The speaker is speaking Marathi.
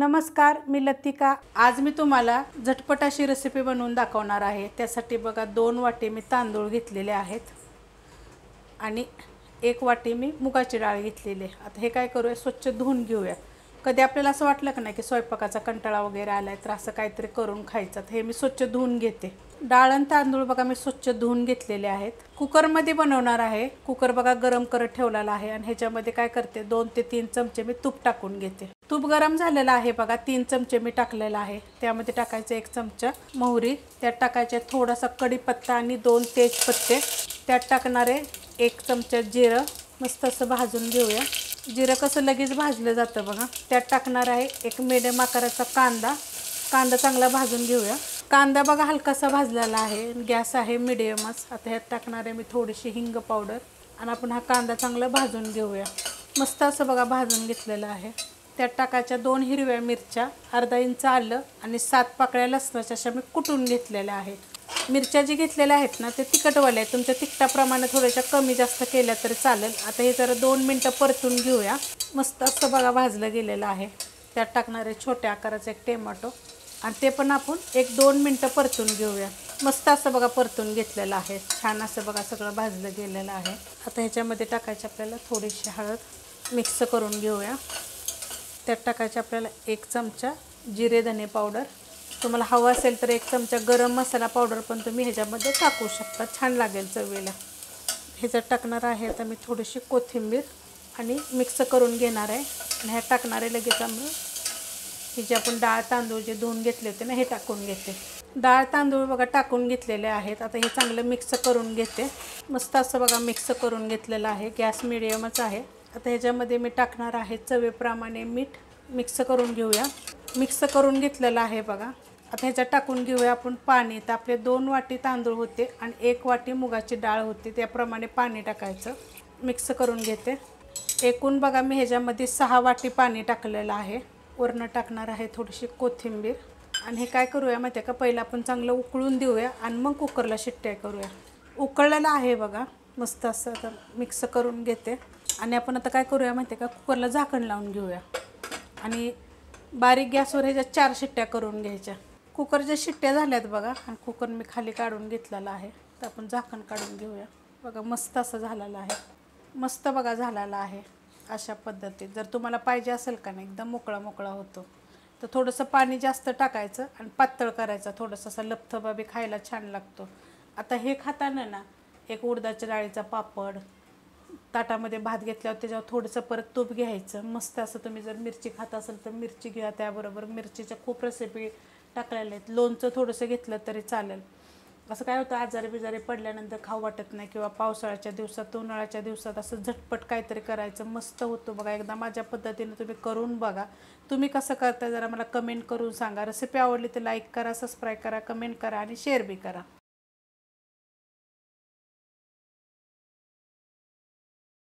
नमस्कार, मी लतिका। आज मी तुम्हाला झटपट अशी रेसिपी बनवून दाखवणार आहे। त्यासाठी बघा 2 वाटी मी तांदूळ घेतलेले आहेत आणि 1 वाटी मी मुगाची डाळ घेतलेली आहे। आता हे काय करूया, स्वच्छ धुवून घेऊया। कधी आपल्याला असं वाटलं का नाही की स्वयंपाकाचा कंटाळा वगैरे आलाय तर असं काहीतरी करून खायचं, तर हे मी स्वच्छ धुवून घेते। डाळ आणि तांदूळ बघा मी स्वच्छ धुवून घेतलेले आहेत। कुकरमध्ये बनवणार आहे। कुकर बघा गरम करत ठेवलेला आहे आणि ह्याच्यामध्ये काय करते 2 ते 3 चमचे मी तूप टाकून घेते। तूप गरम झालेलं आहे बघा, 3 चमचे मी टाकलेला आहे। त्यामध्ये टाकायचं 1 चमचा मोहरी, त्यात टाकायचे थोडासा कढीपत्ता आणि 2 तेजपत्ते, त्यात टाकणारे 1 चमचा जिरं, मस्त असं भाजून घेऊया। जिरं कसं लगेच भाजलं जातं बघा। त्यात टाकणार आहे 1 मीडियम आकाराचा कांदा, कांदा चांगला भाजून घेऊया। कांदा बघा हलकासा भाजलेला आहे, गॅस आहे मीडियमच। आता ह्यात टाकणार आहे मी थोडीशी हिंग पावडर आणि आपण हा कांदा चांगला भाजून घेऊया। मस्त असं बघा भाजून घेतलेलं आहे। त्यात टाकायच्या 2 हिरव्या मिरच्या, अर्धा इंच आलं आणि 7 पाकळ्या लसणाच्या अशा मी कुटून घेतलेल्या आहेत। मिरच्या जी घेतलेल्या आहेत ना ते तिखटवाल्या आहेत, तुमच्या तिखटाप्रमाणे थोड्याशा कमी जास्त केल्या तरी चालेल। आता हे जरा 2 मिनटं परतून घेऊया। मस्त असं बघा भाजलं गेलेलं आहे। त्यात टाकणार आहे छोट्या आकाराचा 1 टोमॅटो आणि ते पण आपण 1-2 मिनटं परतून घेऊया। मस्त असं बघा परतून घेतलेलं आहे। छान असं बघा सगळं भाजलं गेलेलं आहे। आता ह्याच्यामध्ये टाकायची आपल्याला थोडीशी हळद, मिक्स करून घेऊया। त्यात टाकायचे आपल्याला 1 चमचा जिरे धने पावडर, तुम्हाला हवं असेल तर 1 चमचा गरम मसाला पावडर पण तुम्ही ह्याच्यामध्ये टाकू शकता, छान लागेल चवीला। ह्याच्यात टाकणार आहे आता मी थोडीशी कोथिंबीर आणि मिक्स करून घेणार आहे आणि ह्यात टाकणारे लगेच आम्ही हे जे आपण डाळ तांदूळ जे धुवून घेतले होते ना हे टाकून घेते। डाळ तांदूळ बघा टाकून घेतलेले आहेत। आता हे चांगलं मिक्स करून घेते। मस्त असं बघा मिक्स करून घेतलेलं आहे, गॅस मिडियमच आहे। आता ह्याच्यामध्ये मी टाकणार आहे चवीप्रमाणे मीठ, मिक्स करून घेऊया। मिक्स करून घेतलेलं आहे बघा। आता ह्याच्यात टाकून घेऊया आपण पाणी। तर आपले 2 वाटी तांदूळ होते आणि 1 वाटी मुगाची डाळ होती, त्याप्रमाणे पाणी टाकायचं। मिक्स करून घेते। एकूण बघा मी ह्याच्यामध्ये 6 वाटी पाणी टाकलेलं आहे। वरनं टाकणार आहे थोडीशी कोथिंबीर आणि हे काय करूया माहिती आहे का, पहिलं आपण चांगलं उकळून देऊया आणि मग कुकरला शिट्ट्या करूया। उकळलेलं आहे बघा, मस्त असं आता मिक्स करून घेते आणि आपण आता काय करूया माहिती आहे का, कुकरला झाकण लावून घेऊया आणि बारीक गॅसवर ह्याच्या 4 शिट्ट्या करून घ्यायच्या। कुकरच्या शिट्ट्या झाल्यात बघा आणि कुकर मी खाली काढून घेतलेला आहे। तर आपण झाकण काढून घेऊया। बघा मस्त असं झालेलं आहे, मस्त बघा झालेला आहे। अशा पद्धतीत जर तुम्हाला पाहिजे असेल का नाही एकदम मोकळा मोकळा होतो तर थोडंसं पाणी जास्त टाकायचं आणि पातळ करायचं, थोडंसं असं लपथबा बी खायला छान लागतो। आता हे खाताना ना एक उडदाच्या डाळीचा पापड, ताटामध्ये भात घेतल्यावर त्याच्यावर थोडंसं परत तूप घ्यायचं। मस्त असं तुम्ही जर मिरची खात असेल तर मिरची घ्या, त्याबरोबर मिरचीच्या खूप रेसिपी टाकलेल्या आहेत। लोणचं थोडंसं घेतलं तरी चालेल। असं काय होतं आजारी बिजारी पडल्यानंतर खाऊ वाटत नाही, किंवा पावसाळ्याच्या दिवसात उन्हाळ्याच्या दिवसात असं झटपट काहीतरी करायचं, मस्त होतं बघा। एकदा माझ्या पद्धतीने तुम्ही करून बघा। तुम्ही कसं करता जरा मला कमेंट करून सांगा। रेसिपी आवडली तर लाईक करा, सबस्क्राईब करा, कमेंट करा आणि शेअर बी करा।